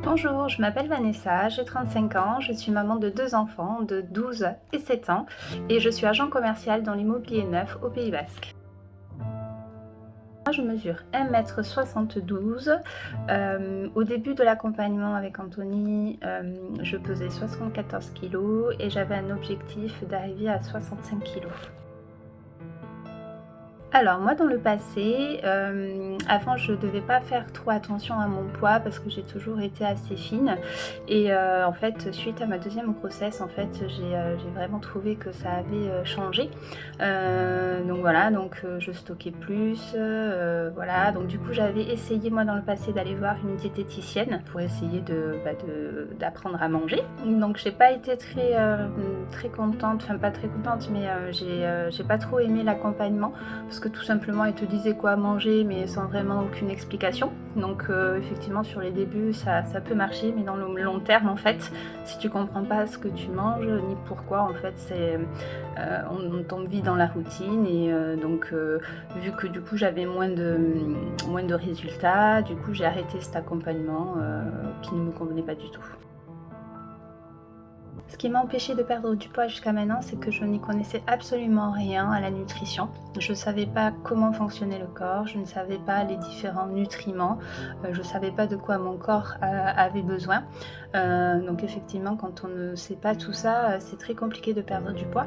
Bonjour, je m'appelle Vanessa, j'ai 35 ans, je suis maman de 2 enfants de 12 et 7 ans et je suis agent commercial dans l'immobilier neuf au Pays Basque. Moi, je mesure 1,72 m. Au début de l'accompagnement avec Anthony, je pesais 74 kg et j'avais un objectif d'arriver à 65 kg. Alors moi dans le passé, avant je devais pas faire trop attention à mon poids parce que j'ai toujours été assez fine et en fait suite à ma deuxième grossesse en fait j'ai vraiment trouvé que ça avait, changé. Donc voilà, je stockais plus, voilà, donc du coup j'avais essayé moi dans le passé d'aller voir une diététicienne pour essayer d'apprendre à manger. Donc j'ai pas été très contente, enfin pas très contente mais j'ai pas trop aimé l'accompagnement parce que tout simplement ils te disaient quoi manger mais sans vraiment aucune explication. Donc effectivement sur les débuts ça peut marcher, mais dans le long terme en fait, si tu comprends pas ce que tu manges ni pourquoi en fait on tombe vite dans la routine et vu que du coup j'avais moins de résultats, du coup j'ai arrêté cet accompagnement qui ne me convenait pas du tout. Ce qui m'a empêché de perdre du poids jusqu'à maintenant, c'est que je n'y connaissais absolument rien à la nutrition. Je ne savais pas comment fonctionnait le corps, je ne savais pas les différents nutriments, je ne savais pas de quoi mon corps avait besoin. Donc effectivement, quand on ne sait pas tout ça, c'est très compliqué de perdre du poids.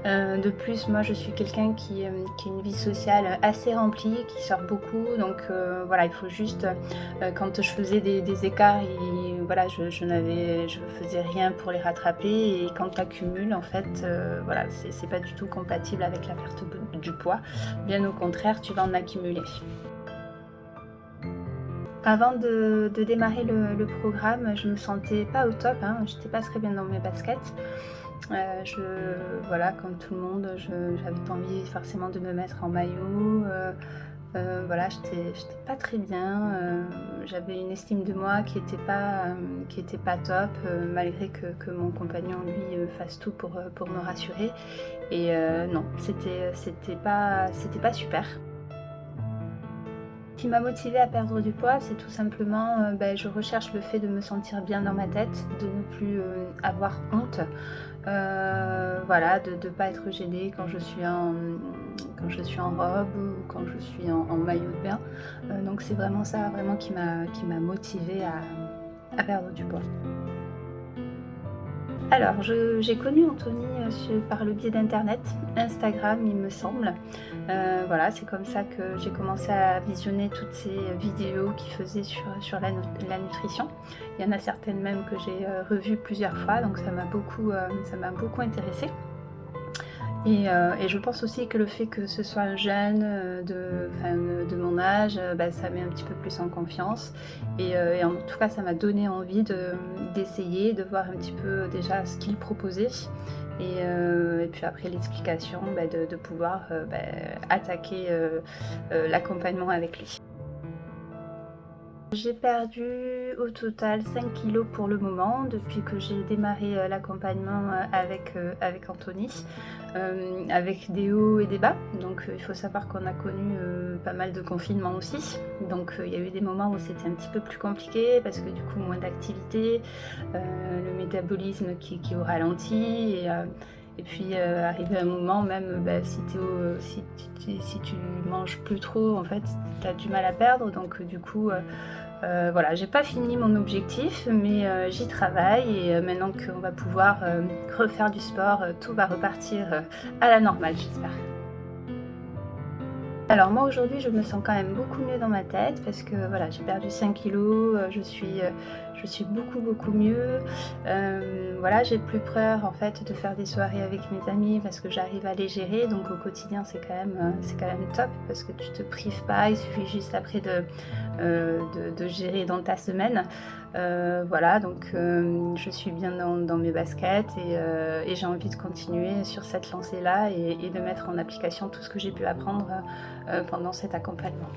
De plus, moi je suis quelqu'un qui a une vie sociale assez remplie, qui sort beaucoup, donc voilà, il faut juste, quand je faisais des écarts, voilà, je faisais rien pour les rattraper, et quand tu accumules en fait, voilà, c'est pas du tout compatible avec la perte du poids, bien au contraire, tu vas en accumuler. Avant de démarrer le programme, je me sentais pas au top, hein, j'étais pas très bien dans mes baskets. Voilà, comme tout le monde, j'avais pas envie forcément de me mettre en maillot. Voilà, j'étais pas très bien. J'avais une estime de moi qui était pas top, malgré que mon compagnon lui fasse tout pour me rassurer. Et non, c'était pas super. Ce qui m'a motivée à perdre du poids, c'est tout simplement, je recherche le fait de me sentir bien dans ma tête, de ne plus avoir honte, voilà, de ne pas être gênée quand je suis en robe ou quand je suis en maillot de bain. Donc c'est vraiment ça vraiment qui m'a motivée à perdre du poids. Alors, j'ai connu Anthony par le biais d'internet, Instagram il me semble. Voilà, c'est comme ça que j'ai commencé à visionner toutes ces vidéos qu'il faisait sur la nutrition. Il y en a certaines même que j'ai revues plusieurs fois, donc ça m'a beaucoup intéressée. Et je pense aussi que le fait que ce soit un jeune de mon âge, ça met un petit peu plus en confiance. Et en tout cas, ça m'a donné envie d'essayer, de voir un petit peu déjà ce qu'il proposait. Et puis après l'explication, de pouvoir attaquer l'accompagnement avec lui. J'ai perdu au total 5 kilos pour le moment, depuis que j'ai démarré l'accompagnement avec Anthony, avec des hauts et des bas. Donc il faut savoir qu'on a connu pas mal de confinements aussi. Donc il y a eu des moments où c'était un petit peu plus compliqué parce que du coup moins d'activité, le métabolisme qui est au ralenti. Et puis arrivé à un moment même, si tu manges plus trop, en fait, tu as du mal à perdre. Donc du coup, voilà, j'ai pas fini mon objectif, mais j'y travaille. Et maintenant qu'on va pouvoir refaire du sport, tout va repartir à la normale, j'espère. Alors moi aujourd'hui je me sens quand même beaucoup mieux dans ma tête parce que voilà, j'ai perdu 5 kilos, je suis beaucoup mieux. Voilà, j'ai plus peur en fait de faire des soirées avec mes amis parce que j'arrive à les gérer, donc au quotidien c'est quand même top parce que tu te prives pas, il suffit juste après de gérer dans ta semaine. Voilà, donc je suis bien dans mes baskets et j'ai envie de continuer sur cette lancée-là et de mettre en application tout ce que j'ai pu apprendre pendant cet accompagnement.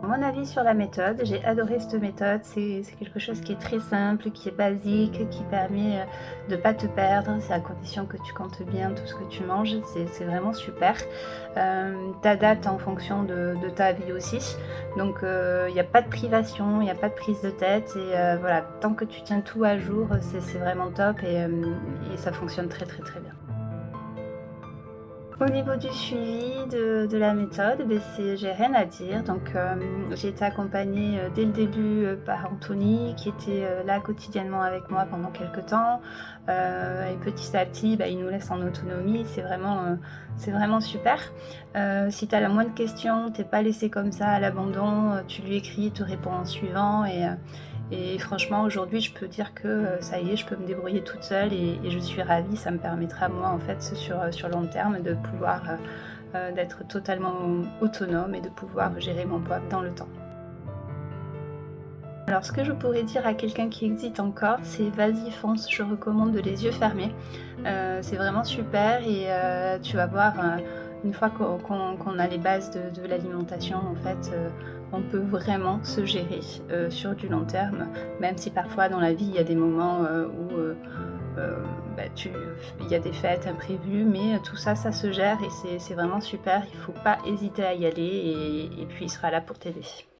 Mon avis sur la méthode, j'ai adoré cette méthode, c'est quelque chose qui est très simple, qui est basique, qui permet de ne pas te perdre, c'est à condition que tu comptes bien tout ce que tu manges, c'est vraiment super. T'adaptes en fonction de ta vie aussi, donc il n'y a pas de privation, il n'y a pas de prise de tête et voilà, tant que tu tiens tout à jour, c'est vraiment top et ça fonctionne très très très bien. Au niveau du suivi de la méthode, beh, j'ai rien à dire. Donc, j'ai été accompagnée, dès le début, par Anthony qui était, là quotidiennement avec moi pendant quelque temps, et petit à petit, bah, il nous laisse en autonomie. C'est vraiment super. Si tu as la moindre question, tu es pas laissé comme ça à l'abandon, tu lui écris, il te répond en suivant et franchement aujourd'hui je peux dire que, ça y est, je peux me débrouiller toute seule et je suis ravie. Ça me permettra moi en fait sur long terme de pouvoir, d'être totalement autonome et de pouvoir gérer mon poids dans le temps. Alors ce que je pourrais dire à quelqu'un qui hésite encore, c'est vas-y fonce, je recommande les yeux fermés. C'est vraiment super et tu vas voir, une fois qu'on a les bases de l'alimentation en fait, on peut vraiment se gérer, sur du long terme. Même si parfois dans la vie il y a des moments, où, bah, il y a des fêtes imprévues, mais tout ça, ça se gère et c'est vraiment super. Il faut pas hésiter à y aller et puis il sera là pour t'aider.